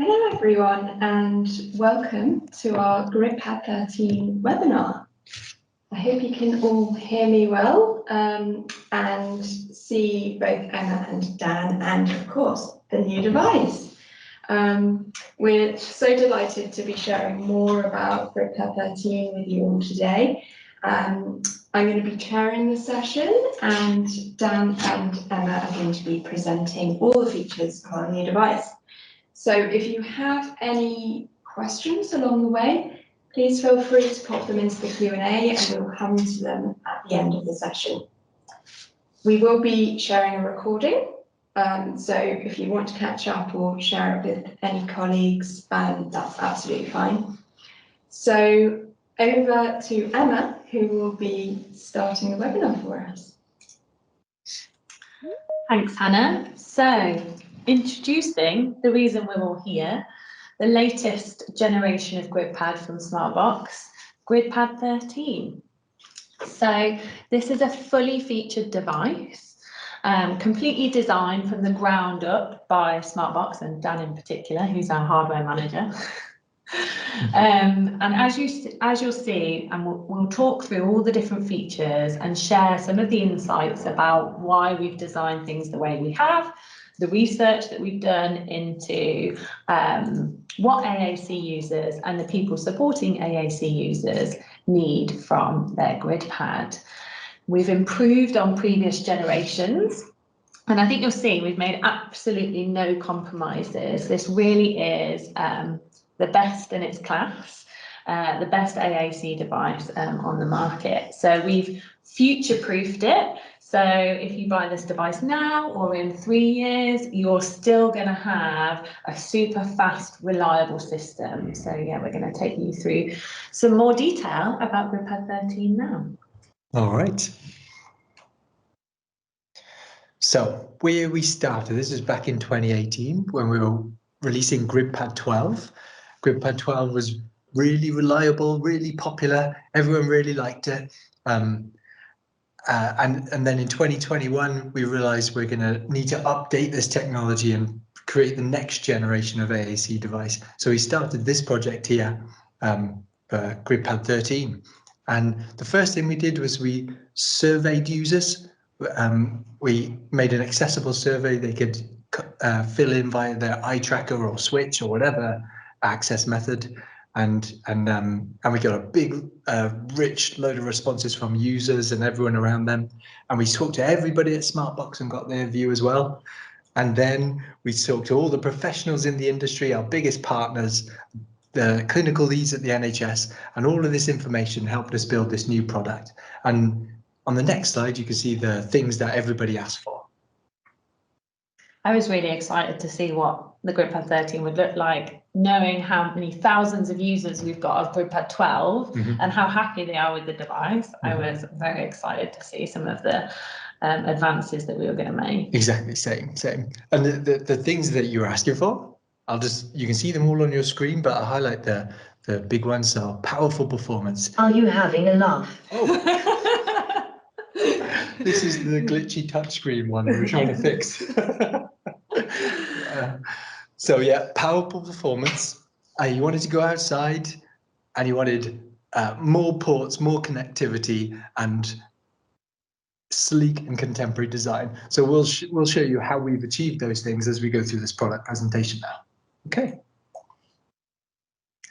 Hello everyone and welcome to our GridPad 13 webinar. I hope you can all hear me well and see both Emma and Dan and of course the new device. We're so delighted to be sharing more about GridPad 13 with you all today. I'm going to be chairing the session and Dan and Emma are going to be presenting all the features of our new device. So if you have any questions along the way, please feel free to pop them into the Q&A and we'll come to them at the end of the session. We will be sharing a recording, so if you want to catch up or share it with any colleagues, that's absolutely fine. So over to Emma, who will be starting the webinar for us. Thanks, Hannah. So, introducing the reason we're all here, the latest generation of GridPad from Smartbox, GridPad 13. So, this is a fully featured device, completely designed from the ground up by Smartbox and Dan in particular, who's our hardware manager. And as you'll see, and we'll talk through all the different features and share some of the insights about why we've designed things the way we have, the research that we've done into what AAC users and the people supporting AAC users need from their GridPad. We've improved on previous generations. And I think you'll see we've made absolutely no compromises. This really is the best in its class, the best AAC device on the market. So we've future-proofed it. So if you buy this device now or in 3 years, you're still going to have a super fast, reliable system. So yeah, we're going to take you through some more detail about GridPad 13 now. All right. So where we started, this is back in 2018 when we were releasing GridPad 12. GridPad 12 was really reliable, really popular. Everyone really liked it. And then in 2021, we realized we're going to need to update this technology and create the next generation of AAC device. So we started this project here, GridPad 13. And the first thing we did was we surveyed users. We made an accessible survey they could fill in via their eye tracker or switch or whatever access method, and we got a big rich load of responses from users and everyone around them, and we talked to everybody at Smartbox and got their view as well. And then we talked to all the professionals in the industry, our biggest partners, the clinical leads at the NHS, and all of this information helped us build this new product. And on the next slide you can see the things that everybody asked for. I was really excited to see what the GridPad 13 would look like, knowing how many thousands of users we've got of GridPad 12 and how happy they are with the device. I was very excited to see some of the advances that we were going to make. Exactly, same. And the things that you're asking for, you can see them all on your screen, but I'll highlight the big ones. So powerful performance. Are you having a laugh? Oh. This is the glitchy touchscreen one we're trying to fix. So yeah, powerful performance. You wanted to go outside and you wanted more ports, more connectivity, and sleek and contemporary design. So we'll show you how we've achieved those things as we go through this product presentation now. Okay.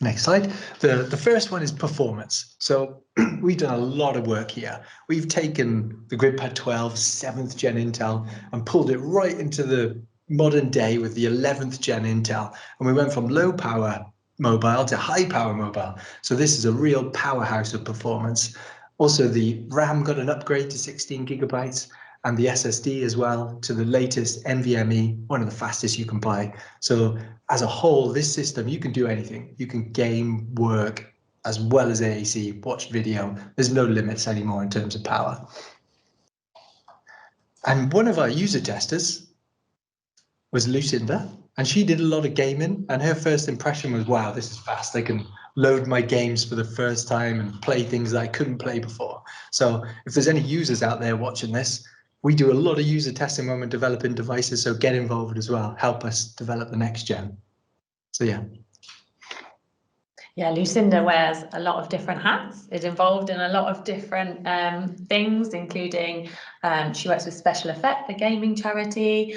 Next slide. The first one is performance. So we've done a lot of work here. We've taken the GridPad 12 7th gen Intel and pulled it right into the modern day with the 11th gen Intel. And we went from low power mobile to high power mobile. So this is a real powerhouse of performance. Also, the RAM got an upgrade to 16 gigabytes and the SSD as well to the latest NVMe, one of the fastest you can buy. So as a whole, this system, you can do anything. You can game, work, as well as AAC, watch video. There's no limits anymore in terms of power. And one of our user testers was Lucinda, and she did a lot of gaming, and her first impression was, wow, this is fast. I can load my games for the first time and play things that I couldn't play before. So if there's any users out there watching this, we do a lot of user testing when we're developing devices, so get involved as well. Help us develop the next gen. So yeah. Yeah, Lucinda wears a lot of different hats, is involved in a lot of different things, including she works with Special Effect, the gaming charity.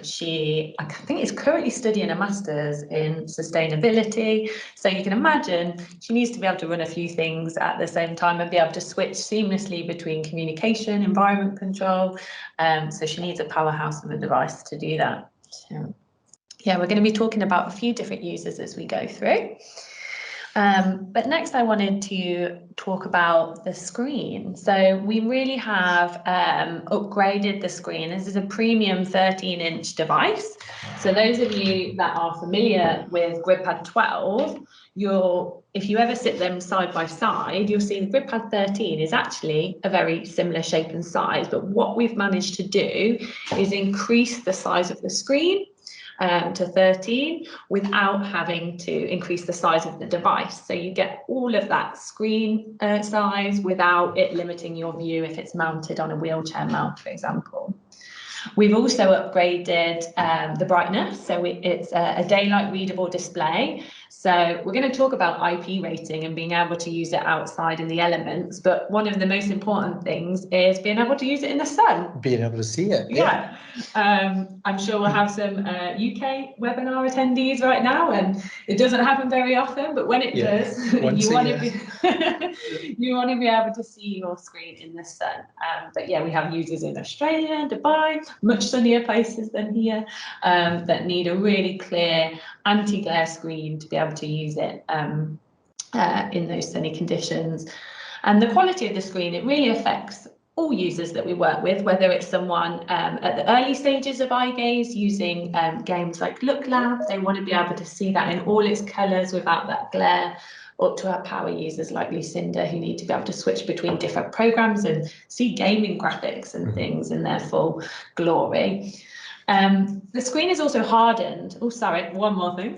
She, I think, is currently studying a master's in sustainability. So you can imagine she needs to be able to run a few things at the same time and be able to switch seamlessly between communication, environment control. So she needs a powerhouse of a device to do that. So, yeah, we're going to be talking about a few different users as we go through. But next I wanted to talk about the screen. So we really have upgraded the screen. This is a premium 13-inch device. So those of you that are familiar with GridPad 12, if you ever sit them side by side, you'll see the GridPad 13 is actually a very similar shape and size. But what we've managed to do is increase the size of the screen to 13 without having to increase the size of the device. So you get all of that screen size without it limiting your view if it's mounted on a wheelchair mount, for example. We've also upgraded the brightness, so it's a daylight readable display. So we're going to talk about IP rating and being able to use it outside in the elements, but one of the most important things is being able to use it in the sun. Being able to see it. Yeah. I'm sure we'll have some UK webinar attendees right now, and it doesn't happen very often, but when it does, you want to be able to see your screen in the sun. But yeah, we have users in Australia, Dubai, much sunnier places than here, that need a really clear anti-glare screen to be able to use it in those sunny conditions. And the quality of the screen, it really affects all users that we work with, whether it's someone at the early stages of eye gaze using games like Look Lab, they want to be able to see that in all its colours without that glare, up to our power users like Lucinda, who need to be able to switch between different programs and see gaming graphics and things in their full glory. The screen is also hardened. Oh, sorry, one more thing.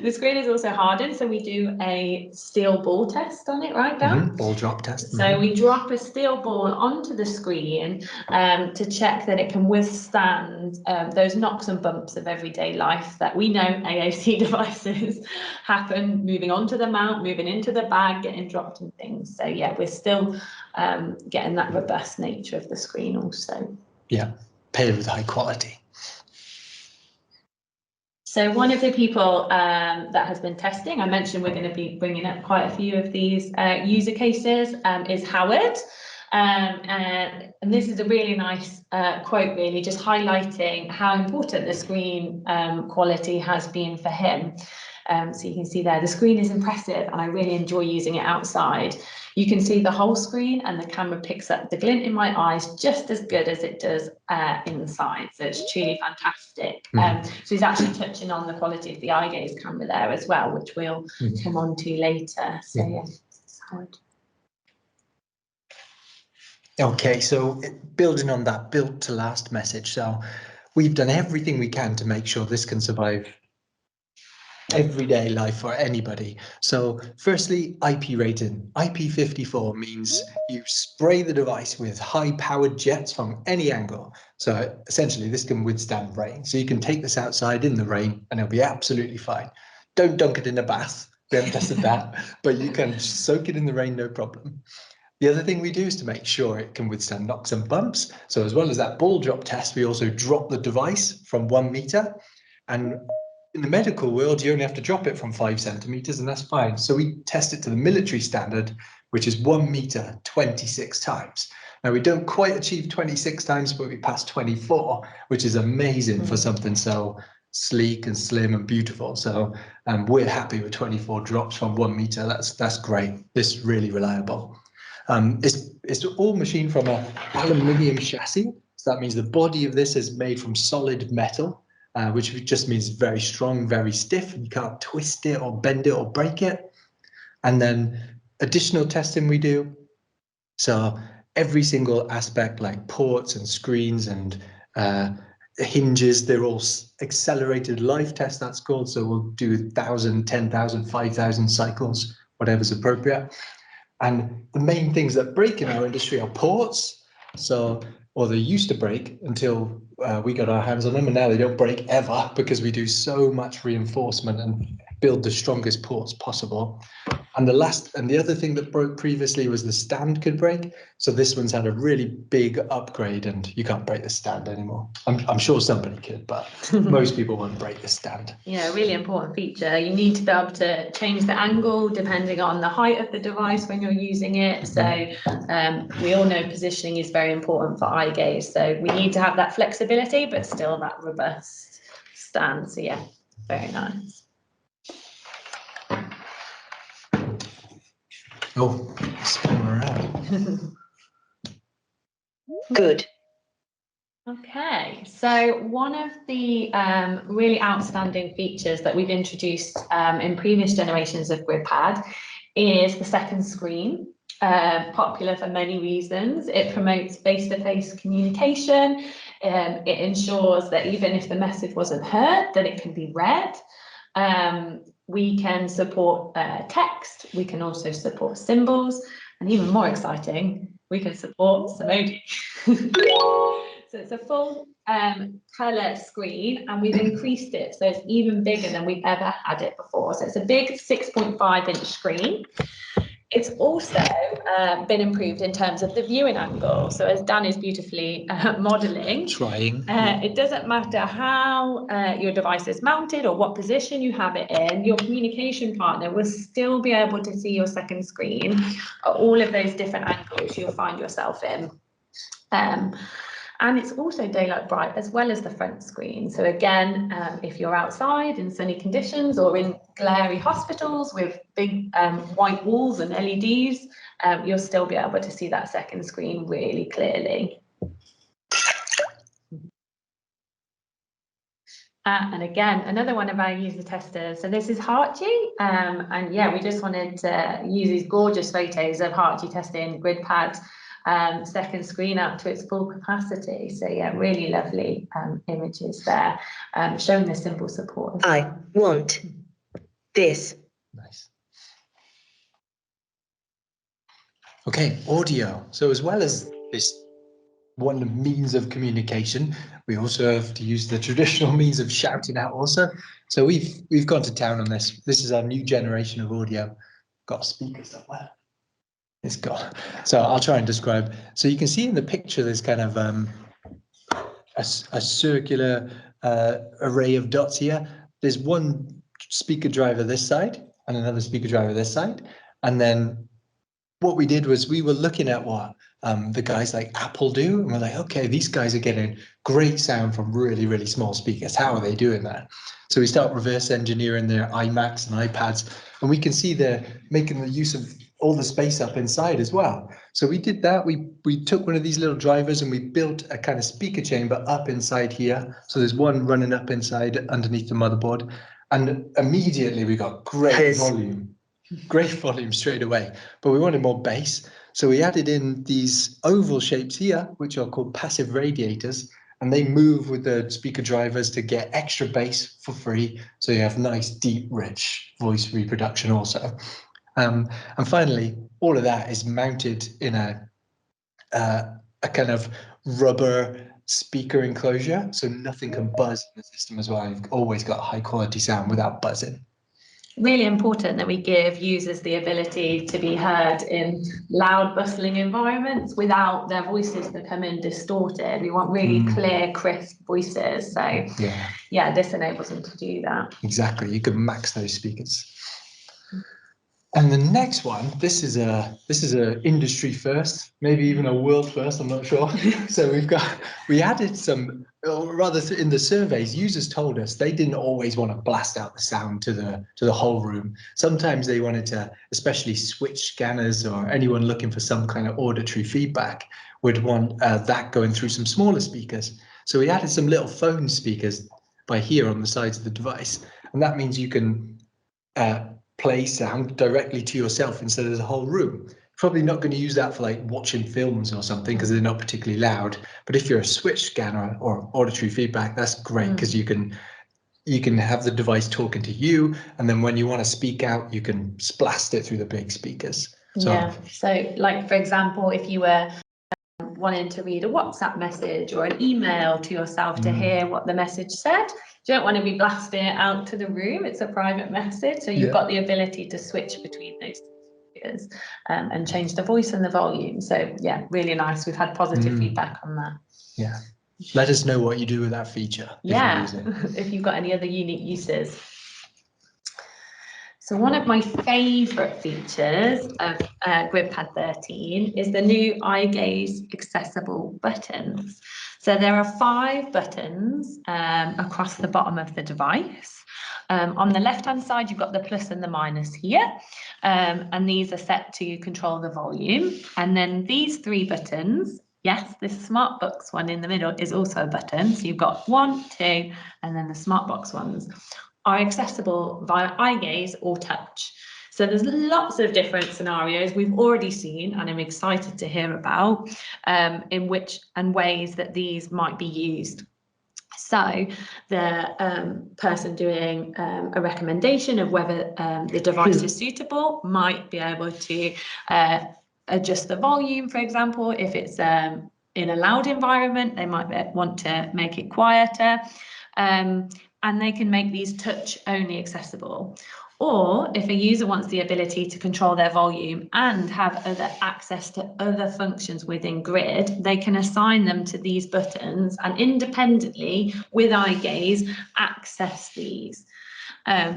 The screen is also hardened, so we do a steel ball test on it, right, Dan? Ball drop test. So we drop a steel ball onto the screen to check that it can withstand those knocks and bumps of everyday life that we know AAC devices happen, moving onto the mount, moving into the bag, getting dropped and things. So yeah, we're still getting that robust nature of the screen also. Yeah, paired with high quality. So one of the people that has been testing, I mentioned we're going to be bringing up quite a few of these user cases, is Howard. And this is a really nice quote, really, just highlighting how important the screen quality has been for him. So you can see there, the screen is impressive and I really enjoy using it outside. You can see the whole screen and the camera picks up the glint in my eyes just as good as it does inside. So it's truly fantastic. So he's actually touching on the quality of the eye gaze camera there as well, which we'll come on to later. So yeah, it's hard. Okay, so building on that built to last message. So we've done everything we can to make sure this can survive everyday life for anybody. So firstly, IP rating. IP54 means you spray the device with high powered jets from any angle. So essentially this can withstand rain. So you can take this outside in the rain and it'll be absolutely fine. Don't dunk it in a bath. We haven't tested that, but you can soak it in the rain, no problem. The other thing we do is to make sure it can withstand knocks and bumps. So as well as that ball drop test, we also drop the device from 1 meter. And in the medical world, you only have to drop it from 5 centimeters and that's fine. So we test it to the military standard, which is 1 meter, 26 times. Now we don't quite achieve 26 times, but we pass 24, which is amazing for something so sleek and slim and beautiful. So we're happy with 24 drops from 1 meter. That's great. This is really reliable. It's all machined from an aluminium chassis. So that means the body of this is made from solid metal, which just means very strong, very stiff, and you can't twist it or bend it or break it. And then additional testing we do. So every single aspect like ports and screens and hinges, they're all accelerated life tests, that's called. So we'll do 1,000, 10,000, 5,000 cycles, whatever's appropriate. And the main things that break in our industry are ports. So or they used to break until we got our hands on them, and now they don't break ever because we do so much reinforcement and build the strongest ports possible. And the other thing that broke previously was the stand could break. So this one's had a really big upgrade, and you can't break the stand anymore. I'm sure somebody could, but most people won't break the stand. Yeah, really important feature. You need to be able to change the angle depending on the height of the device when you're using it. So we all know positioning is very important for eye gaze. So we need to have that flexibility, but still that robust stand. So yeah, very nice. Oh, spin around. Good. Okay, so one of the really outstanding features that we've introduced in previous generations of GridPad is the second screen. Popular for many reasons. It promotes face-to-face communication. It ensures that even if the message wasn't heard, that it can be read. We can support text. We can also support symbols, and even more exciting, we can support emoji. So it's a full colour screen, and we've increased it so it's even bigger than we've ever had it before. So it's a big 6.5-inch screen. It's also been improved in terms of the viewing angle. So as Dan is beautifully modelling, it doesn't matter how your device is mounted or what position you have it in, your communication partner will still be able to see your second screen at all of those different angles you'll find yourself in. And it's also daylight bright as well as the front screen. So again, if you're outside in sunny conditions or in glary hospitals with big white walls and LEDs, you'll still be able to see that second screen really clearly. And again, another one of our user testers. So this is Hartji, and yeah, we just wanted to use these gorgeous photos of Hartji testing GridPad's second screen out to its full capacity. So yeah, really lovely images there, showing the symbol support. I want this. Nice. Okay, audio. So as well as this one means of communication, we also have to use the traditional means of shouting out also. So we've gone to town on this. This is our new generation of audio. Got a speaker somewhere. It's got. So I'll try and describe. So you can see in the picture there's kind of a circular array of dots here. There's one speaker driver this side and another speaker driver this side. And then what we did was we were looking at what the guys like Apple do, and we're like, okay, these guys are getting great sound from really, really small speakers. How are they doing that? So we start reverse engineering their iMacs and iPads, and we can see they're making the use of all the space up inside as well. So we did that. We took one of these little drivers and we built a kind of speaker chamber up inside here. So there's one running up inside underneath the motherboard, and immediately we got great volume straight away, but we wanted more bass. So we added in these oval shapes here, which are called passive radiators, and they move with the speaker drivers to get extra bass for free. So you have nice, deep, rich voice reproduction also. And finally, all of that is mounted in a kind of rubber speaker enclosure, so nothing can buzz in the system as well. You've always got high quality sound without buzzing. Really important that we give users the ability to be heard in loud, bustling environments without their voices becoming distorted. We want really clear, crisp voices. So yeah, this enables them to do that. Exactly, you can max those speakers. And the next one, this is a industry first, maybe even a world first, I'm not sure. So we added some, or rather in the surveys, users told us they didn't always want to blast out the sound to the whole room. Sometimes they wanted to, especially switch scanners or anyone looking for some kind of auditory feedback would want that going through some smaller speakers. So we added some little phone speakers by here on the sides of the device. And that means you can play sound directly to yourself instead of the whole room. Probably not going to use that for like watching films or something because they're not particularly loud. But if you're a switch scanner or auditory feedback, that's great because you can have the device talking to you, and then when you want to speak out, you can blast it through the big speakers. So, yeah. So like, for example, if you were wanting to read a WhatsApp message or an email to yourself to hear what the message said. You don't want to be blasting it out to the room. It's a private message. So you've got the ability to switch between those speakers and change the voice and the volume. So yeah, really nice. We've had positive feedback on that. Yeah. Let us know what you do with that feature. Yeah, If you use it. if you've got any other unique uses. So one of my favourite features of GridPad 13 is the new eye gaze accessible buttons. So there are 5 buttons across the bottom of the device. On the left-hand side, you've got the plus and the minus here, and these are set to control the volume. And then these 3 buttons, yes, this SmartBox one in the middle is also a button. So you've got 1, 2, and then the SmartBox ones are accessible via eye gaze or touch. So there's lots of different scenarios we've already seen, and I'm excited to hear about in which and ways that these might be used. So the person doing a recommendation of whether the device is suitable might be able to adjust the volume, for example. If it's in a loud environment, they might want to make it quieter. And they can make these touch only accessible. Or if a user wants the ability to control their volume and have other access to other functions within Grid, they can assign them to these buttons and independently with eye gaze access these.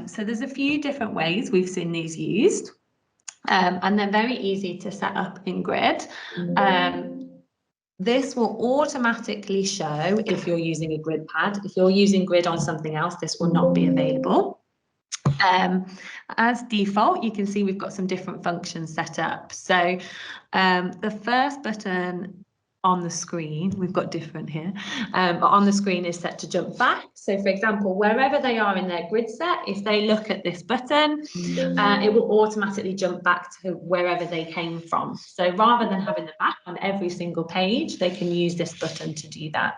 So there's a few different ways we've seen these used, and they're very easy to set up in Grid. This will automatically show if you're using a Grid pad. If you're using Grid on something else, this will not be available. As default, you can see we've got some different functions set up. So the first button on the screen, we've got different here, but on the screen is set to jump back. So for example, wherever they are in their grid set, if they look at this button, it will automatically jump back to wherever they came from. So rather than having the map on every single page, they can use this button to do that.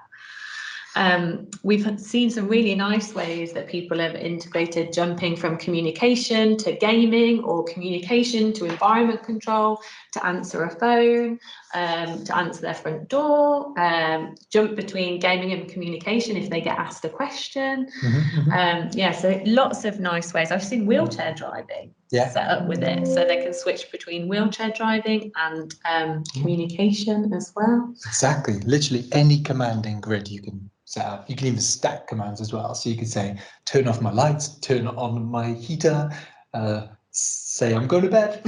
We've seen some really nice ways that people have integrated jumping from communication to gaming, or communication to environment control, to answer a phone, to answer their front door, jump between gaming and communication if they get asked a question. Yeah, so lots of nice ways. I've seen wheelchair driving set up with it, so they can switch between wheelchair driving and communication as well. Exactly, literally any command in Grid you can set up. You can even stack commands as well. So you can say, turn off my lights, turn on my heater, say I'm going to bed.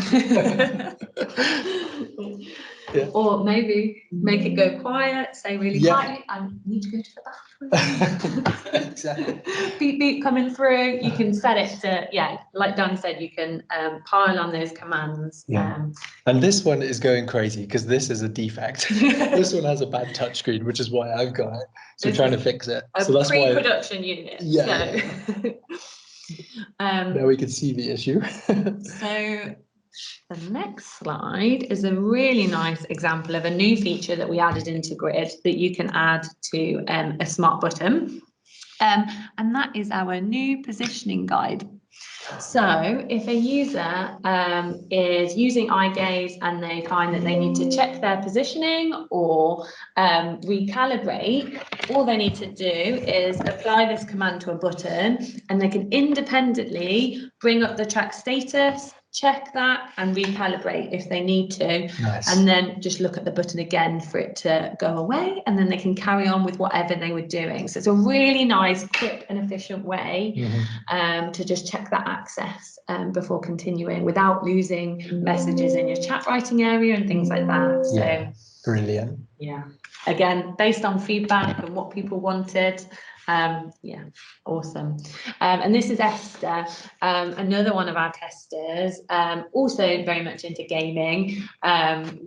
Or maybe make it go quiet, say really quietly, I need to go to the bathroom. Exactly. Beep, beep coming through. You can set it to, like Dan said, you can pile on those commands. And this one is going crazy because this is a defect. This one has a bad touchscreen, which is why I've got it. So we're trying to fix it. So that's why. Pre-production unit. Now we can see the issue. So the next slide is a really nice example of a new feature that we added into Grid that you can add to a smart button. And that is our new positioning guide. So if a user is using eye gaze and they find that they need to check their positioning or recalibrate, all they need to do is apply this command to a button, and they can independently bring up the track status, check that, and recalibrate if they need to. Nice. And then just look at the button again for it to go away, and then they can carry on with whatever they were doing. So it's a really nice, quick and efficient way to just check that access before continuing without losing messages in your chat writing area and things like that. So brilliant. Yeah, again, based on feedback and what people wanted. Awesome. And this is Esther, another one of our testers, also very much into gaming,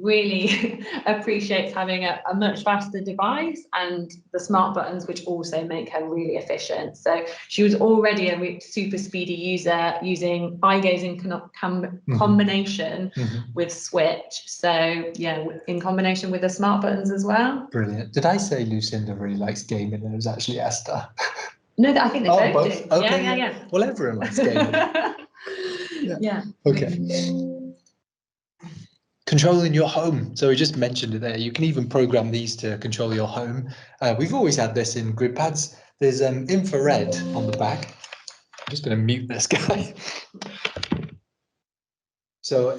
really appreciates having a much faster device and the smart buttons, which also make her really efficient. So she was already a super speedy user using eye gazing combination with Switch. So yeah, in combination with the smart buttons as well. Brilliant. Did I say Lucinda really likes gaming and it was actually Esther? No, I think they both do. Okay, yeah. Well, everyone likes gaming. Yeah. Okay. Controlling your home. So we just mentioned it there. You can even program these to control your home. We've always had this in grid pads. There's infrared on the back. I'm just going to mute this guy. So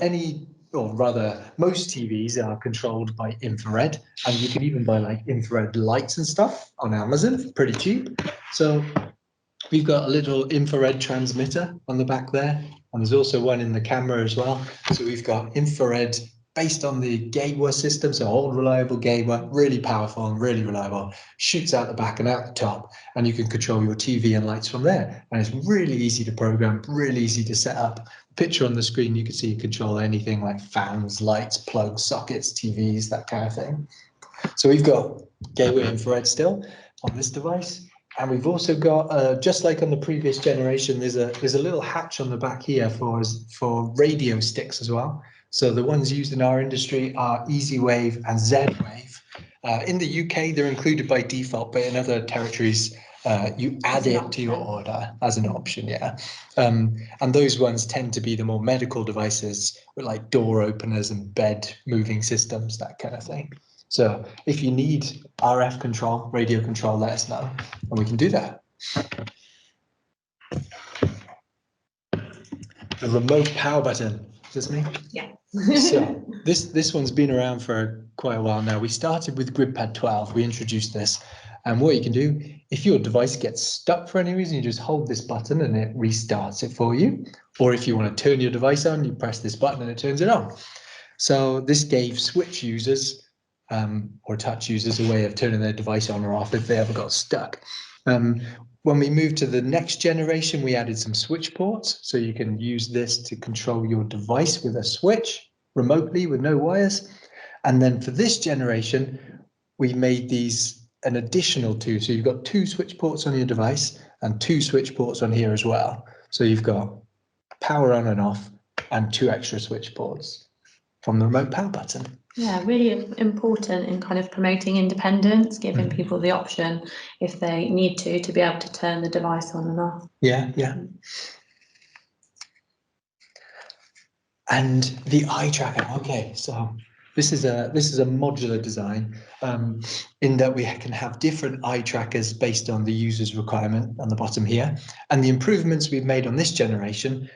or rather, most TVs are controlled by infrared, and you can even buy like infrared lights and stuff on Amazon, pretty cheap. So we've got a little infrared transmitter on the back there, and there's also one in the camera as well. So we've got infrared based on the Gateway system, so old reliable Gateway, really powerful and really reliable, shoots out the back and out the top, and you can control your TV and lights from there. And it's really easy to program, really easy to set up. Picture on the screen, you can see you control anything like fans, lights, plugs, sockets, TVs, that kind of thing. So we've got Gateway infrared still on this device. And we've also got, just like on the previous generation, there's a little hatch on the back here for radio sticks as well. So the ones used in our industry are EasyWave and Z-Wave. In the UK, they're included by default, but in other territories, you add it to your order as an option, yeah. And those ones tend to be the more medical devices with like door openers and bed moving systems, that kind of thing. So if you need RF control, radio control, let us know, and we can do that. The remote power button, is this me? Yeah. So this one's been around for quite a while now. We started with GridPad 12, we introduced this, and what you can do, if your device gets stuck for any reason, you just hold this button and it restarts it for you. Or if you want to turn your device on, you press this button and it turns it on. So this gave switch users or touch users a way of turning their device on or off if they ever got stuck. When we moved to the next generation, we added some switch ports. So you can use this to control your device with a switch remotely with no wires. And then for this generation, we made these an additional two. So you've got 2 switch ports on your device and 2 switch ports on here as well. So you've got power on and off and 2 extra switch ports from the remote power button. Yeah, really important in kind of promoting independence, giving people the option if they need to be able to turn the device on and off. Yeah, yeah. And the eye tracker. Okay, so this is a modular design in that we can have different eye trackers based on the user's requirement on the bottom here. And the improvements we've made on this generation,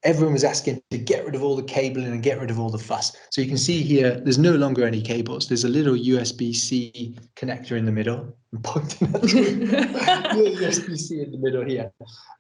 everyone was asking to get rid of all the cabling and get rid of all the fuss. So you can see here, there's no longer any cables. There's a little USB-C connector in the middle. I'm pointing at the USB-C in the middle here.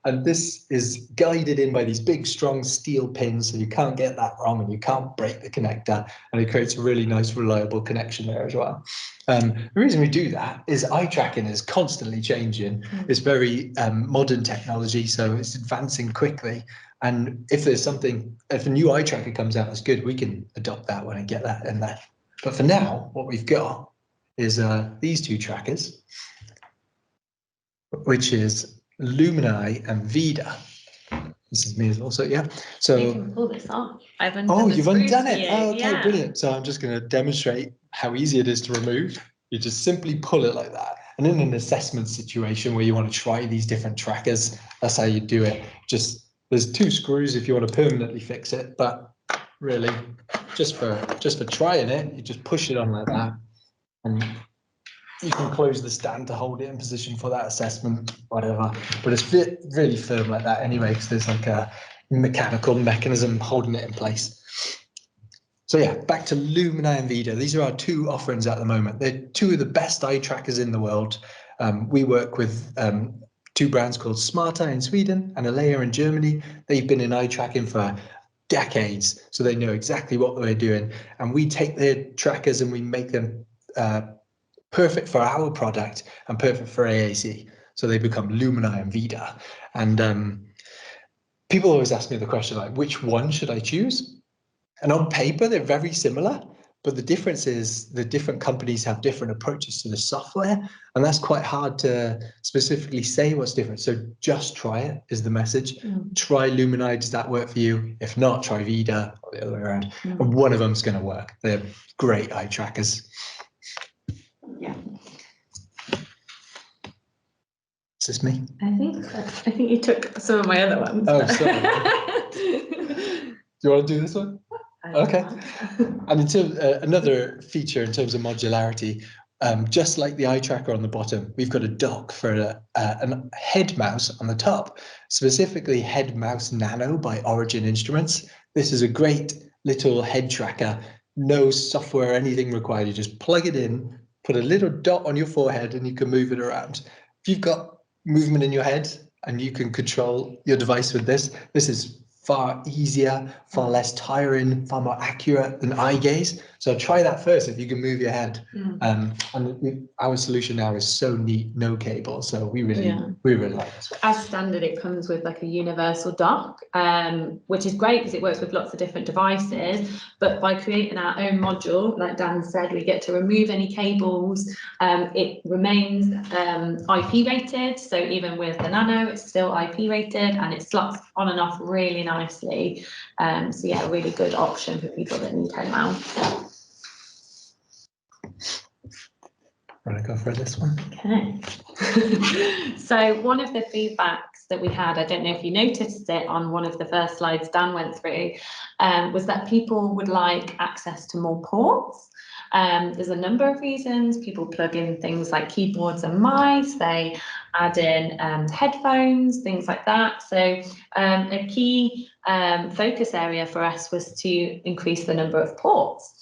And this is guided in by these big, strong steel pins, so you can't get that wrong and you can't break the connector. And it creates a really nice, reliable connection there as well. The reason we do that is eye tracking is constantly changing. It's very modern technology, so it's advancing quickly. And if a new eye tracker comes out that's good, we can adopt that one and get that in there. But for now, what we've got is these 2 trackers, which is Lumini and Vida. This is me as well, so yeah. So you can pull this off. you've undone it. Oh, okay, yeah. Brilliant. So I'm just going to demonstrate how easy it is to remove. You just simply pull it like that. And in an assessment situation where you want to try these different trackers, that's how you do it. There's 2 screws if you want to permanently fix it, but really just for trying it, you just push it on like that, and you can close the stand to hold it in position for that assessment, whatever. But it's really firm like that anyway, because there's like a mechanical mechanism holding it in place. So yeah, back to Lumini and Vida. These are our 2 offerings at the moment. They're 2 of the best eye trackers in the world. We work with 2 brands called Smarteye in Sweden and Alea in Germany. They've been in eye tracking for decades, so they know exactly what they're doing. And we take their trackers and we make them perfect for our product and perfect for AAC. So they become Lumini and Vida. And people always ask me the question, like, which one should I choose? And on paper, they're very similar, but the difference is the different companies have different approaches to the software, and that's quite hard to specifically say what's different. So just try it is the message. Try Lumini, does that work for you? If not, try Vida or the other way around. And one of them's going to work. They're great eye trackers. Yeah. Is this me? I think so. I think you took some of my other ones. Oh, sorry. Do you want to do this one? Okay. And in terms, another feature in terms of modularity, just like the eye tracker on the bottom, we've got a dock for a head mouse on the top, specifically Head Mouse Nano by Origin Instruments. This is a great little head tracker, no software or anything required. You just plug it in, put a little dot on your forehead, and you can move it around. If you've got movement in your head and you can control your device with this, this is far easier, far less tiring, far more accurate than eye gaze. So try that first if you can move your head. And our solution now is so neat, no cable. So we really like this one. As standard, it comes with like a universal dock, which is great because it works with lots of different devices. But by creating our own module, like Dan said, we get to remove any cables. It remains IP rated. So even with the Nano, it's still IP rated and it slots on and off really nicely. So yeah, a really good option for people that need head mounts. Want to go for this one? Okay. So one of the feedbacks that we had, I don't know if you noticed it on one of the first slides Dan went through, was that people would like access to more ports. There's a number of reasons. People plug in things like keyboards and mice, they add in headphones, things like that. So a key focus area for us was to increase the number of ports.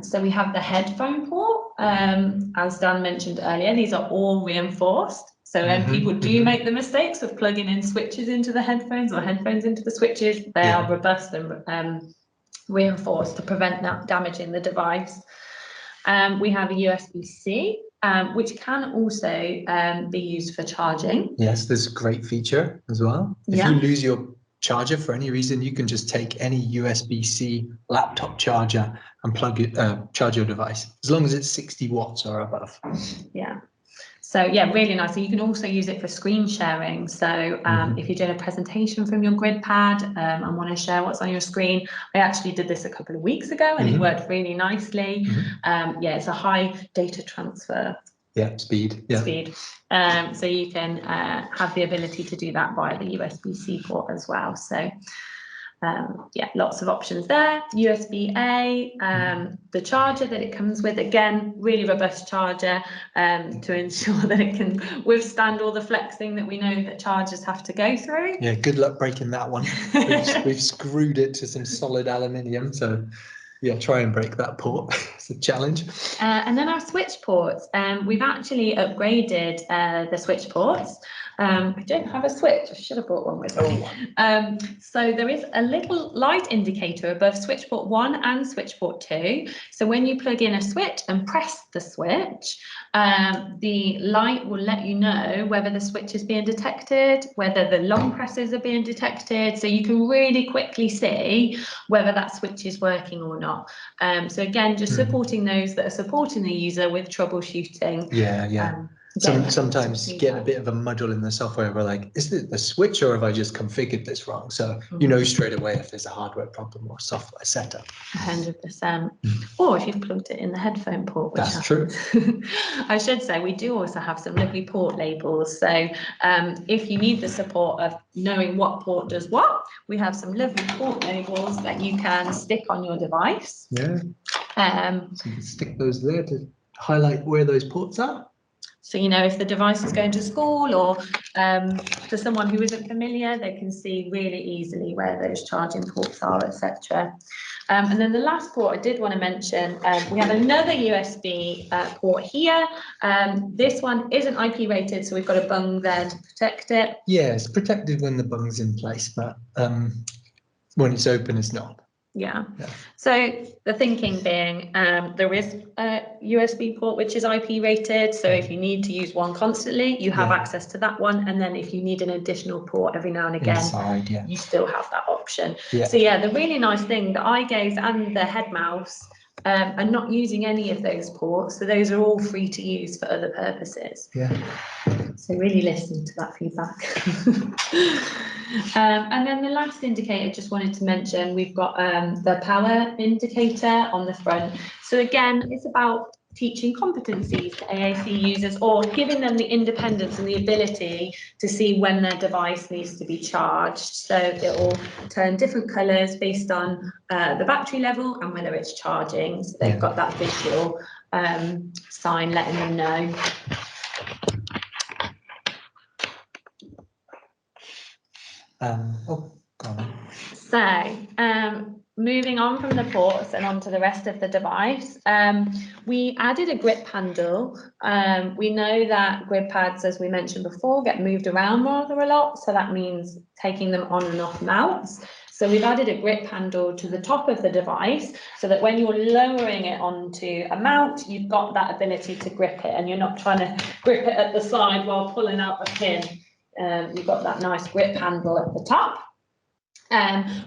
So we have the headphone port, as Dan mentioned earlier, these are all reinforced. So when people do make the mistakes of plugging in switches into the headphones or headphones into the switches, they are robust and reinforced to prevent that damaging the device. We have a USB-C, which can also be used for charging. Yes, this is a great feature as well. If you lose your charger for any reason, you can just take any USB-C laptop charger and plug it, charge your device, as long as it's 60 watts or above. Yeah. So yeah, really nice. So you can also use it for screen sharing. So if you're doing a presentation from your GridPad and want to share what's on your screen, I actually did this a couple of weeks ago and it worked really nicely. Yeah, it's a high data transfer. Yeah, speed. So you can have the ability to do that via the USB-C port as well. So yeah, lots of options there. USB-A, the charger that it comes with, again, really robust charger to ensure that it can withstand all the flexing that we know that chargers have to go through. Yeah, good luck breaking that one. We've screwed it to some solid aluminium, so yeah, try and break that port. It's a challenge. And then our switch ports, we've actually upgraded the switch ports. I don't have a switch, I should have brought one with me. So there is a little light indicator above switch port 1 and switch port 2. So when you plug in a switch and press the switch, the light will let you know whether the switch is being detected, whether the long presses are being detected. So you can really quickly see whether that switch is working or not. So again, just supporting those that are supporting the user with troubleshooting. Sometimes get a bit of a muddle in the software. We're like, is it the switch or have I just configured this wrong? So you know straight away if there's a hardware problem or software setup. 100%. Or if you've plugged it in the headphone port. Which That's true. I should say we do also have some lovely port labels. So if you need the support of knowing what port does what, we have some lovely port labels that you can stick on your device. Yeah. So you can stick those there to highlight where those ports are. So, you know, if the device is going to school or for someone who isn't familiar, they can see really easily where those charging ports are, etc. And then the last port I did want to mention, we have another USB port here. This one isn't IP rated, so we've got a bung there to protect it. Yeah, it's protected when the bung's in place, but when it's open, it's not. Yeah. So the thinking being there is a USB port which is IP rated, so if you need to use one constantly you have access to that one, and then if you need an additional port every now and again inside, you still have that option. So yeah, the really nice thing, the eye gaze and the head mouse are not using any of those ports, so those are all free to use for other purposes. So really listen to that feedback. And then the last indicator, just wanted to mention, we've got the power indicator on the front. So again, it's about teaching competencies to AAC users, or giving them the independence and the ability to see when their device needs to be charged. So it will turn different colours based on the battery level and whether it's charging. So they've got that visual sign letting them know. Go on. So, moving on from the ports and onto the rest of the device, we added a grip handle. We know that grip pads, as we mentioned before, get moved around rather a lot, so that means taking them on and off mounts. So we've added a grip handle to the top of the device so that when you're lowering it onto a mount, you've got that ability to grip it and you're not trying to grip it at the side while pulling out a pin. You've got that nice grip handle at the top.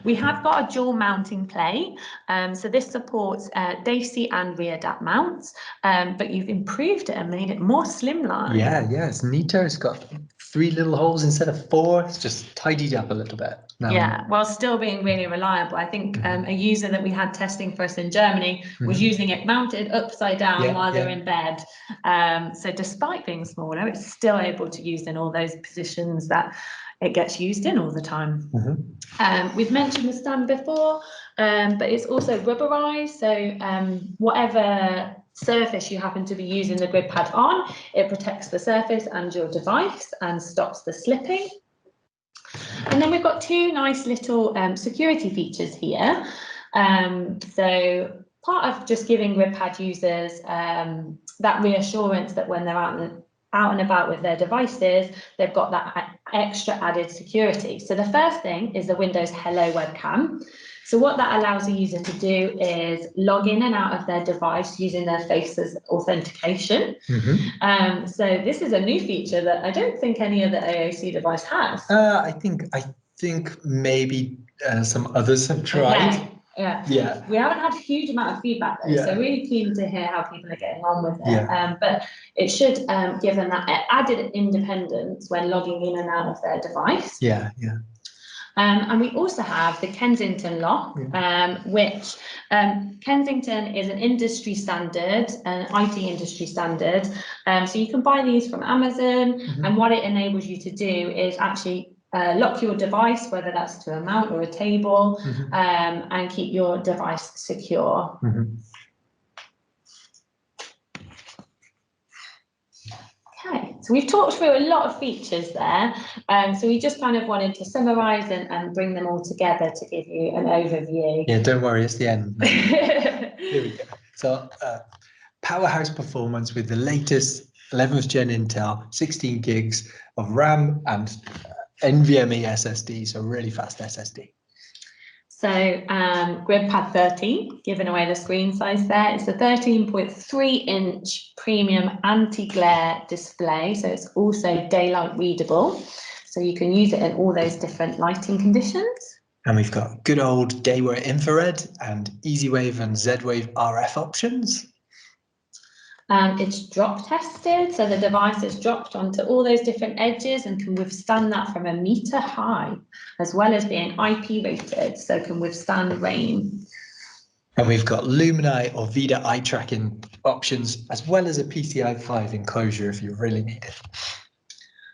We have got a dual mounting plate, so this supports DAISY and rear-dap mounts, but you've improved it and made it more slimline. Yeah, it's neater. It's got 3 little holes instead of 4. It's just tidied up a little bit. Yeah, while still being really reliable. I think a user that we had testing for us in Germany was using it mounted upside down while they're in bed. So despite being smaller, it's still able to use in all those positions that it gets used in all the time. We've mentioned the stand before, but it's also rubberized. So whatever surface you happen to be using the grip pad on, it protects the surface and your device and stops the slipping. And then we've got 2 nice little security features here. So part of just giving grip pad users that reassurance that when they're out and about with their devices, they've got that extra added security. So the first thing is the Windows Hello webcam. So what that allows a user to do is log in and out of their device using their face as authentication. So this is a new feature that I don't think any other AAC device has. I think maybe some others have tried. Okay. Yeah, we haven't had a huge amount of feedback though, so really keen to hear how people are getting on with it. But it should give them that added independence when logging in and out of their device. And we also have the Kensington lock, which Kensington is an industry standard, an IT industry standard. So you can buy these from Amazon, and what it enables you to do is actually lock your device, whether that's to a mount or a table, and keep your device secure. Okay, so we've talked through a lot of features there. So we just kind of wanted to summarise and bring them all together to give you an overview. Yeah, don't worry, it's the end. Here we go. So powerhouse performance with the latest 11th gen Intel, 16 gigs of RAM and NVMe SSD, so really fast SSD. So GridPad 13, giving away the screen size there. It's a 13.3-inch premium anti-glare display, so it's also daylight readable. So you can use it in all those different lighting conditions. And we've got good old Daywear infrared and EasyWave and Z-Wave RF options. It's drop tested, so the device is dropped onto all those different edges and can withstand that from 1 meter high, as well as being IP rated, so can withstand rain. And we've got Lumini or Vida eye tracking options, as well as a PCI 5 enclosure if you really need it.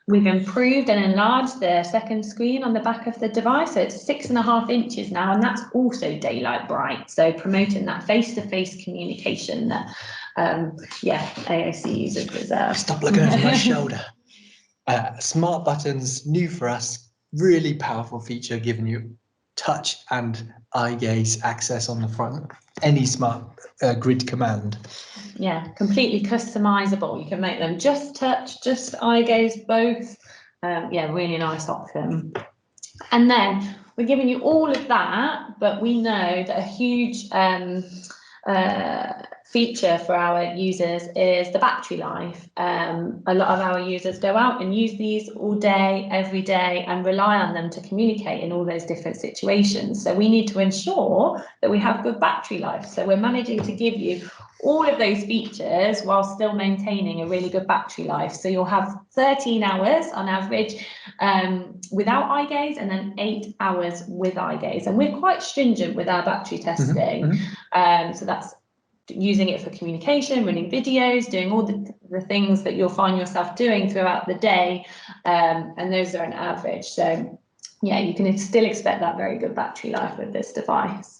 We've improved and enlarged the second screen on the back of the device, so it's 6.5 inches now, and that's also daylight bright, so promoting that face-to-face communication that AAC users deserve. Stop looking over my shoulder. Smart buttons, new for us, really powerful feature, giving you touch and eye gaze access on the front. Any smart grid command. Yeah, completely customizable. You can make them just touch, just eye gaze, both. Really nice option. And then we're giving you all of that, but we know that a huge feature for our users is the battery life. A lot of our users go out and use these all day, every day, and rely on them to communicate in all those different situations. So we need to ensure that we have good battery life. So we're managing to give you all of those features while still maintaining a really good battery life. So you'll have 13 hours on average without eye gaze, and then 8 hours with eye gaze. And we're quite stringent with our battery testing. So that's using it for communication, running videos, doing all the things that you'll find yourself doing throughout the day, and those are an average. So yeah, you can still expect that very good battery life with this device.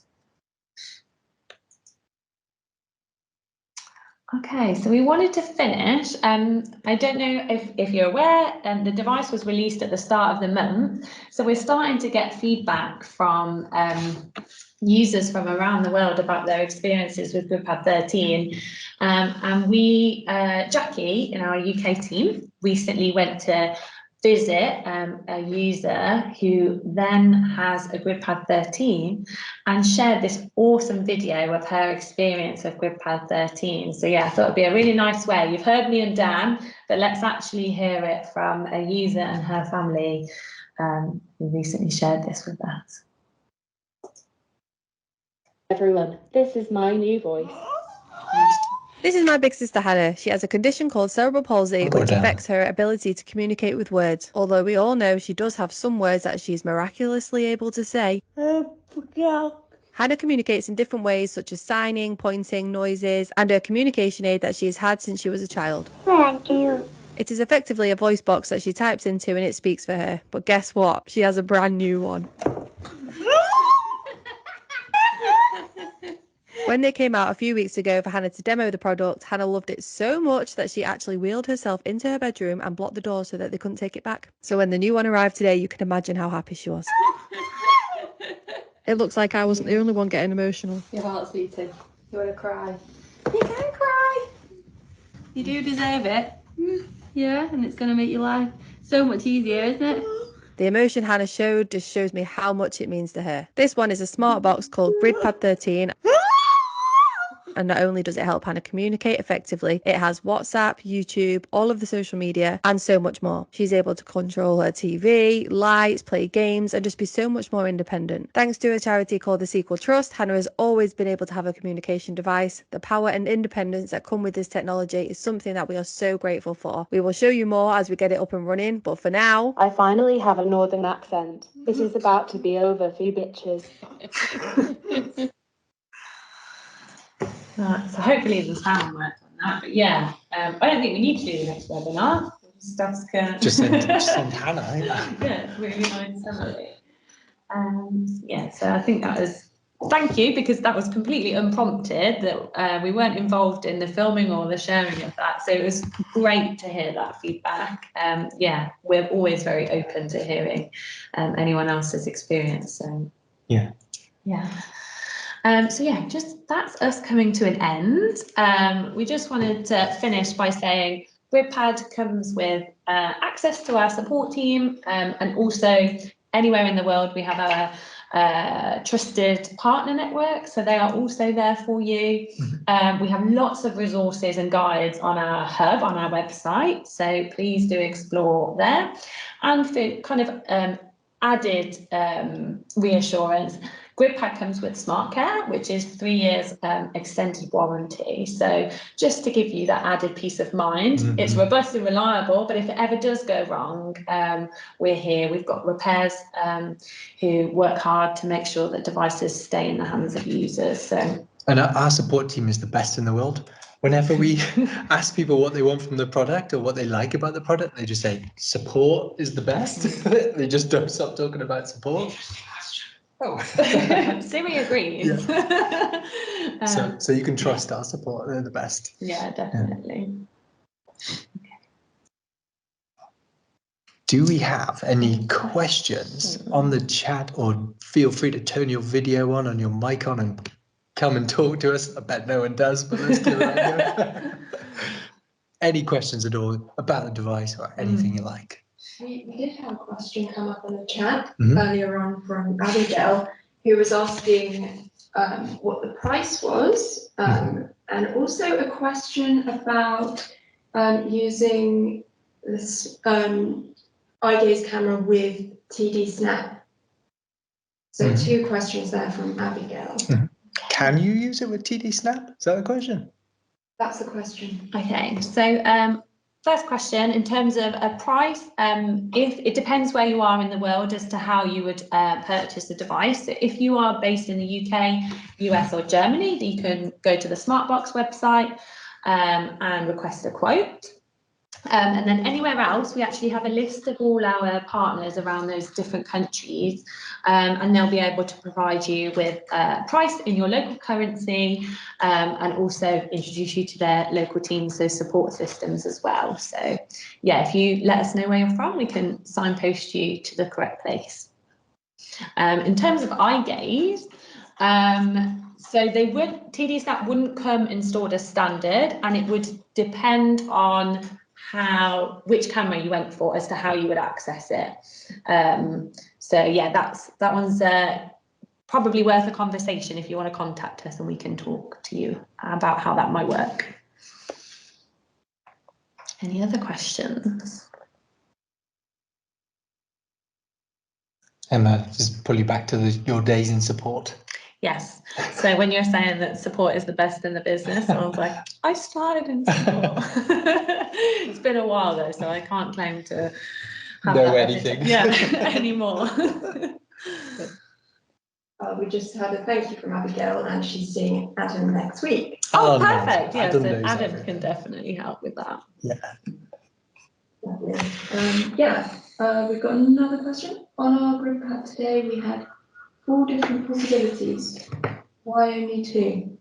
Okay, so we wanted to finish. I don't know if you're aware, the device was released at the start of the month. So we're starting to get feedback from users from around the world about their experiences with GridPad 13. And we, Jackie in our UK team, recently went to visit a user who then has a GridPad 13 and shared this awesome video of her experience of GridPad 13. So yeah, I thought it'd be a really nice way. You've heard me and Dan, but let's actually hear it from a user and her family who recently shared this with us. Everyone, this is my new voice. This is my big sister Hannah. She has a condition called cerebral palsy, which affects her ability to communicate with words. Although we all know she does have some words that she's miraculously able to say. Hannah communicates in different ways, such as signing, pointing, noises, and her communication aid that she has had since she was a child. Thank you. It is effectively a voice box that she types into and it speaks for her. But guess what? She has a brand new one. When they came out a few weeks ago for Hannah to demo the product, Hannah loved it so much that she actually wheeled herself into her bedroom and blocked the door so that they couldn't take it back. So when the new one arrived today, you can imagine how happy she was. It looks like I wasn't the only one getting emotional. Your heart's beating. You want to cry? You can cry. You do deserve it. Yeah, and it's going to make your life so much easier, isn't it? The emotion Hannah showed just shows me how much it means to her. This one is a smart box called GridPad 13. And not only does it help Hannah communicate effectively, it has WhatsApp, YouTube, all of the social media, and so much more. She's able to control her TV, lights, play games, and just be so much more independent. Thanks to a charity called the Sequel Trust, Hannah has always been able to have a communication device. The power and independence that come with this technology is something that we are so grateful for. We will show you more as we get it up and running, but for now... I finally have a northern accent. It is about to be over for you bitches. So hopefully the sound worked on that, but yeah, I don't think we need to do the next webinar. Just send Hannah. Yeah, it's really nice summary. Yeah, so I think that was, thank you, because that was completely unprompted, that we weren't involved in the filming or the sharing of that, so it was great to hear that feedback. Yeah, we're always very open to hearing anyone else's experience. So Yeah. So yeah, just that's us coming to an end. We just wanted to finish by saying GridPad comes with access to our support team, and also anywhere in the world we have our trusted partner network, so they are also there for you. We have lots of resources and guides on our hub, on our website, so please do explore there. And for kind of added reassurance, GridPad comes with SmartCare, which is 3 years extended warranty. So just to give you that added peace of mind, it's robust and reliable, but if it ever does go wrong, we're here. We've got repairs who work hard to make sure that devices stay in the hands of users. So, and our support team is the best in the world. Whenever we ask people what they want from the product or what they like about the product, they just say support is the best. They just don't stop talking about support. Oh, Siri agrees. Yeah. So you can trust our support; they're the best. Yeah, definitely. Yeah. Do we have any questions on the chat, or feel free to turn your video on your mic on and come and talk to us? I bet no one does, but let's give it a go. Any questions at all about the device or anything you like? We did have a question come up in the chat earlier on from Abigail, who was asking what the price was, and also a question about using this iGaze camera with TD Snap. So two questions there from Abigail. Can you use it with TD Snap? Is that the question? That's the question. Okay, so First question, in terms of a price, if it depends where you are in the world as to how you would purchase a device. So if you are based in the UK, US or Germany, you can go to the Smartbox website and request a quote. And then anywhere else, we actually have a list of all our partners around those different countries, and they'll be able to provide you with a price in your local currency, and also introduce you to their local teams, those support systems as well. So yeah, if you let us know where you're from, we can signpost you to the correct place. In terms of eye gaze, so they would, TD-SNAP wouldn't come installed as standard, and it would depend on which camera you went for as to how you would access it. So yeah, that one's probably worth a conversation if you want to contact us, and we can talk to you about how that might work. Any other questions? Emma, just pull you back to your days in support. Yes. So when you're saying that support is the best in the business, I was like, I started in support. It's been a while though, so I can't claim to have know that anything. anymore. We just had a thank you from Abigail, and she's seeing Adam next week. Oh, no. perfect. Yeah, Adam so knows Adam everything. can definitely help with that. Yeah. Lovely. We've got another question. On our group pad today, we had 4 different possibilities. Why only 2?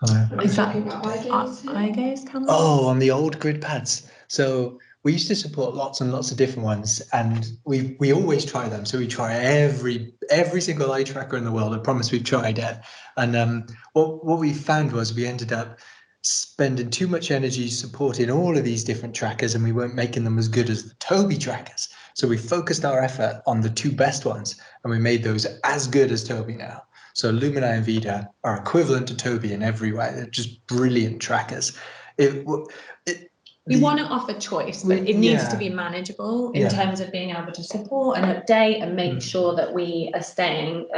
Are we Is that talking about eye gaze here? eye gaze camera? Oh, on the old grid pads. So we used to support lots and lots of different ones, and we always try them. So we try every single eye tracker in the world. I promise we've tried it. And what we found was we ended up spending too much energy supporting all of these different trackers, and we weren't making them as good as the Tobii trackers. So we focused our effort on the 2 best ones, and we made those as good as Tobii now. So Lumina and Vida are equivalent to Tobii in every way. They're just brilliant trackers. We want to offer choice, but it needs to be manageable in terms of being able to support and update and make sure that we are staying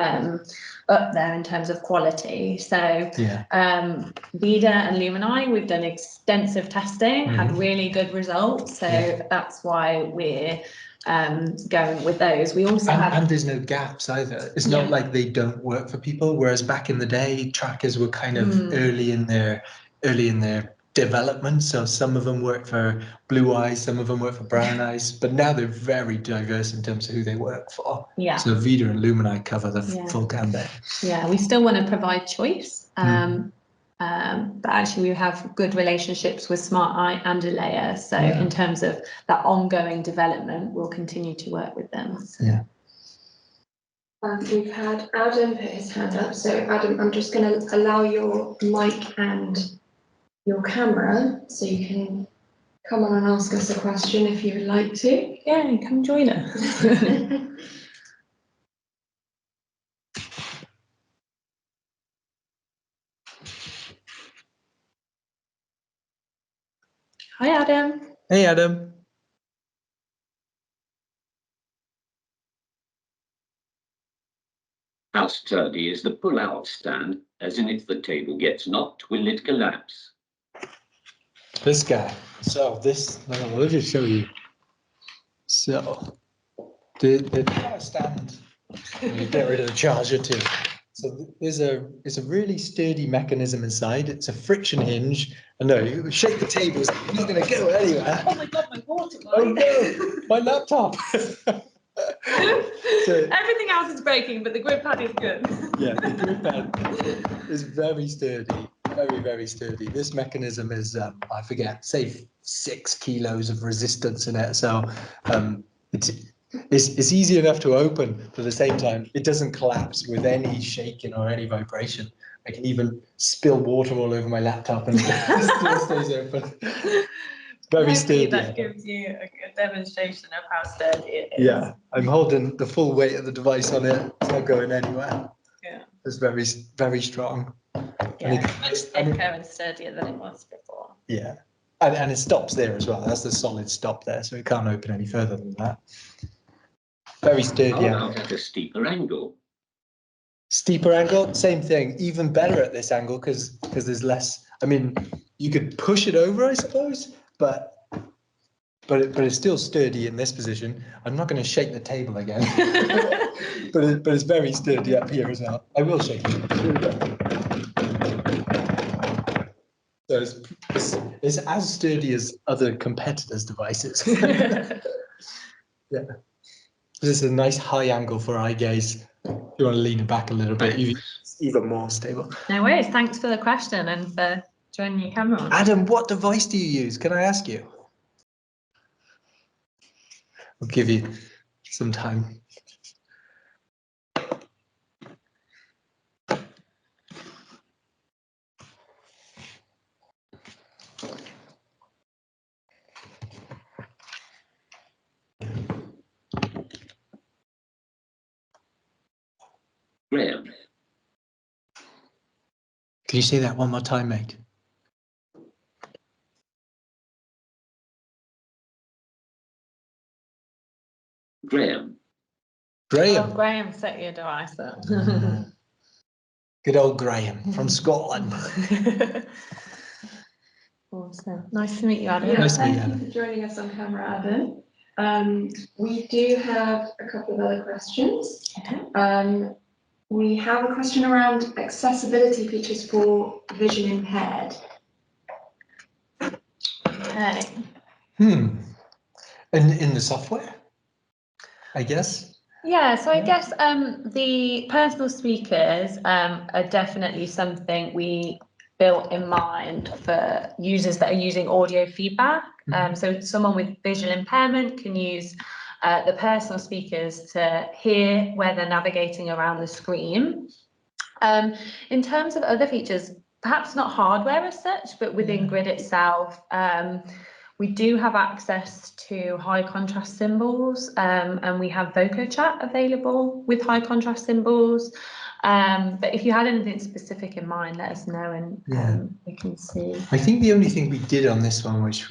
up there in terms of quality. So Vida and Lumini, we've done extensive testing, had really good results. So that's why we're going with those. We also and there's no gaps either. It's not like they don't work for people. Whereas back in the day, trackers were kind of early in their development. So some of them work for blue eyes, some of them work for brown eyes, but now they're very diverse in terms of who they work for. Yeah. So Vida and Lumini cover the full gambit. Yeah, we still want to provide choice. But actually we have good relationships with Smart Eye and Alea. So in terms of that ongoing development, we'll continue to work with them. So. Yeah. We've had Adam put his hand up. So Adam, I'm just going to allow your mic and your camera so you can come on and ask us a question if you would like to. Yeah, come join us. Hi, Adam. Hey, Adam. How sturdy is the pull-out stand? As in, if the table gets knocked, will it collapse? This guy. So I'll just show you. So the pull-out stand, you get rid of the charger too. So it's a really sturdy mechanism inside. It's a friction hinge. I know, you shake the table, it's not going to go anywhere. Oh my God, my water bottle. Oh no, my laptop. So, everything else is breaking, but the grip pad is good. Yeah, the grip pad is very sturdy, very, very sturdy. This mechanism is, I forget, say 6 kilos of resistance in it. So it's easy enough to open, but at the same time, it doesn't collapse with any shaking or any vibration. I can even spill water all over my laptop and it still stays open. Very sturdy. That gives you a good demonstration of how sturdy it is. Yeah, I'm holding the full weight of the device on it. It's not going anywhere. Yeah. It's very, very strong. Yeah, much thicker and sturdier than it was before. Yeah, and it stops there as well. That's the solid stop there, so it can't open any further than that. Very sturdy. How about at a steeper angle? Steeper angle, same thing. Even better at this angle because there's less. I mean, you could push it over, I suppose, but but it's still sturdy in this position. I'm not going to shake the table again, but it's very sturdy up here as well. I will shake it. So it's as sturdy as other competitors' devices. Yeah. This is a nice high angle for eye gaze. If you want to lean it back a little bit, it's even more stable. No worries. Thanks for the question and for joining your camera on. Adam, what device do you use? Can I ask you? I'll give you some time. Graham. Can you say that one more time, mate? Graham. Graham. Oh, Graham, set your device up. Good old Graham from Scotland. Awesome. Nice to meet you, Adam. Yeah, Nice to meet you, thank you Adam. for joining us on camera, Adam. We do have a couple of other questions. Okay. We have a question around accessibility features for vision impaired. Okay. In the software, I guess. Yeah, so I guess the personal speakers are definitely something we built in mind for users that are using audio feedback. So someone with visual impairment can use the personal speakers to hear where they're navigating around the screen. In terms of other features, perhaps not hardware as such, but within Grid itself, we do have access to high contrast symbols, and we have VocoChat available with high contrast symbols. But if you had anything specific in mind, let us know and we can see. I think the only thing we did on this one, which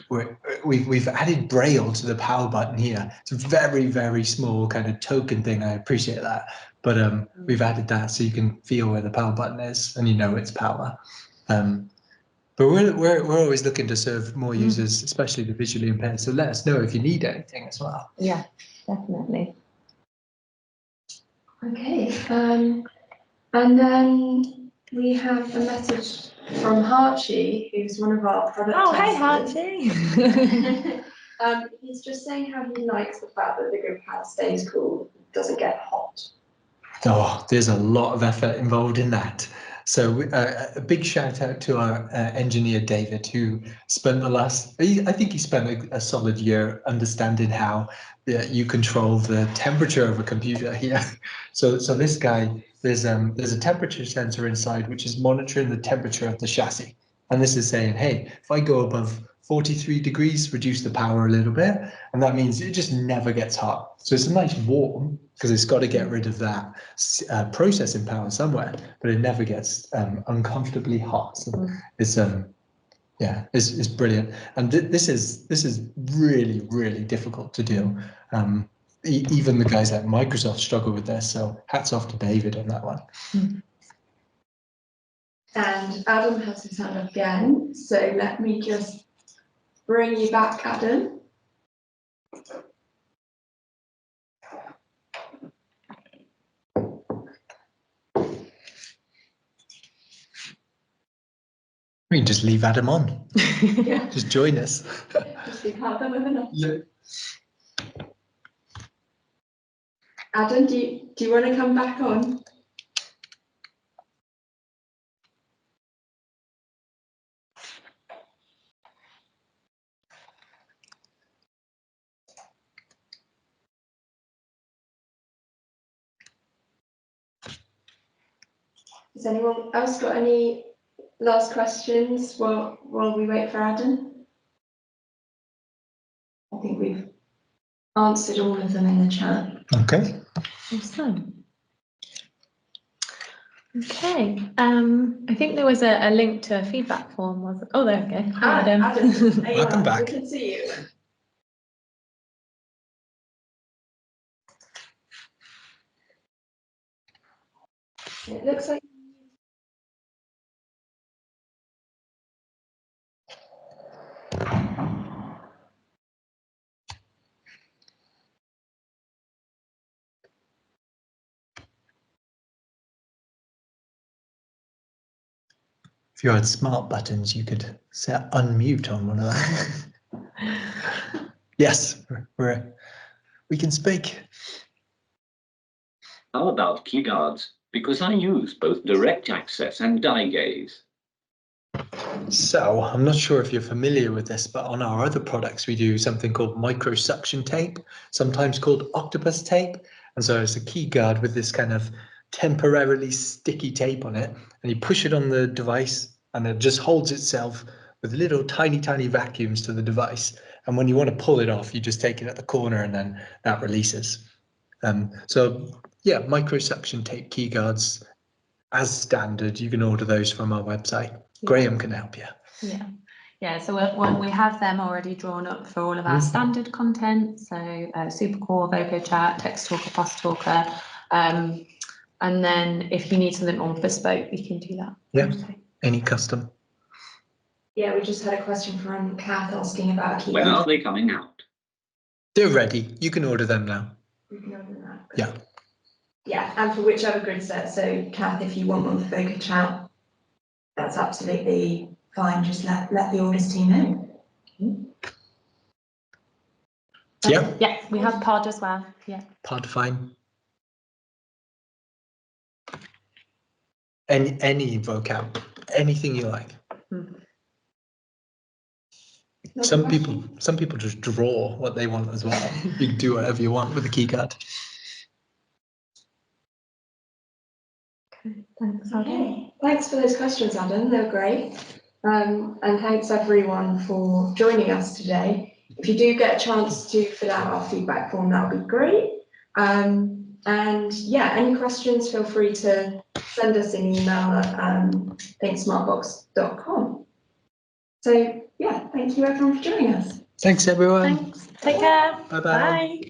we've added Braille to the power button here. It's a very, very small kind of token thing. I appreciate that. But we've added that so you can feel where the power button is and you know it's power. But we're always looking to serve more users, especially the visually impaired. So let us know if you need anything as well. Yeah, definitely. Okay, and then we have a message from Harchi, who's one of our product Oh, hey, testers. Harchi. He's just saying how he likes the fact that the GridPad stays cool, doesn't get hot. Oh, there's a lot of effort involved in that. So a big shout out to our engineer, David, who spent the last, I think he spent a solid year understanding how you control the temperature of a computer here. So this guy, there's a temperature sensor inside, which is monitoring the temperature of the chassis. And this is saying, hey, if I go above 43 degrees, reduce the power a little bit. And that means it just never gets hot. So it's a nice warm, because it's got to get rid of that processing power somewhere, but it never gets uncomfortably hot. So it's it's brilliant, and this is really, really difficult to do. Even the guys at Microsoft struggle with this, so hats off to David on that one. And Adam has his hand up again, so let me just bring you back, Adam. We can just leave Adam on. Yeah. Just join us. Just be part of the webinar. Yeah. Adam, do you want to come back on? Has anyone else got any last questions while we wait for Adam? I think we've answered all of them in the chat. Okay. Awesome. Okay. I think there was a link to a feedback form, was it? Oh, there we go. Hi, Adam. Adam, there you Welcome are. back. We can see you. It looks like If you had smart buttons, you could set unmute on one of them. Yes, we can speak. How about keyguards? Because I use both direct access and die gaze. So I'm not sure if you're familiar with this, but on our other products, we do something called micro suction tape, sometimes called octopus tape. And so it's a key guard with this kind of temporarily sticky tape on it, and you push it on the device and it just holds itself with little tiny vacuums to the device. And when you want to pull it off, you just take it at the corner and then that releases. So yeah, micro suction tape key guards as standard. You can order those from our website. Graham can help you. Yeah, so we have them already drawn up for all of our standard content. So Supercore, VocoChat, Text Talker, Fast Talker. And then if you need something more bespoke, we can do that. Yeah, any custom. Yeah, we just had a question from Kath asking about a key When are guard. they coming out? They're ready. You can order them now. We can order that. Yeah. Yeah, and for whichever grid set. So Kath, if you want one for VocoChat, that's absolutely fine. Just let the orders team know. Yeah. Yeah, we have pod as well. Yeah. Pod fine. Any vocab, anything you like. Some people just draw what they want as well. You can do whatever you want with the keycard. Thanks, Adam. Thanks for those questions, Adam. They were great. And thanks everyone for joining us today. If you do get a chance to fill out our feedback form, that would be great. And yeah, any questions, feel free to send us an email at thinksmartbox.com. So yeah, thank you everyone for joining us. Thanks everyone. Thanks. Take care. Bye-bye. Bye.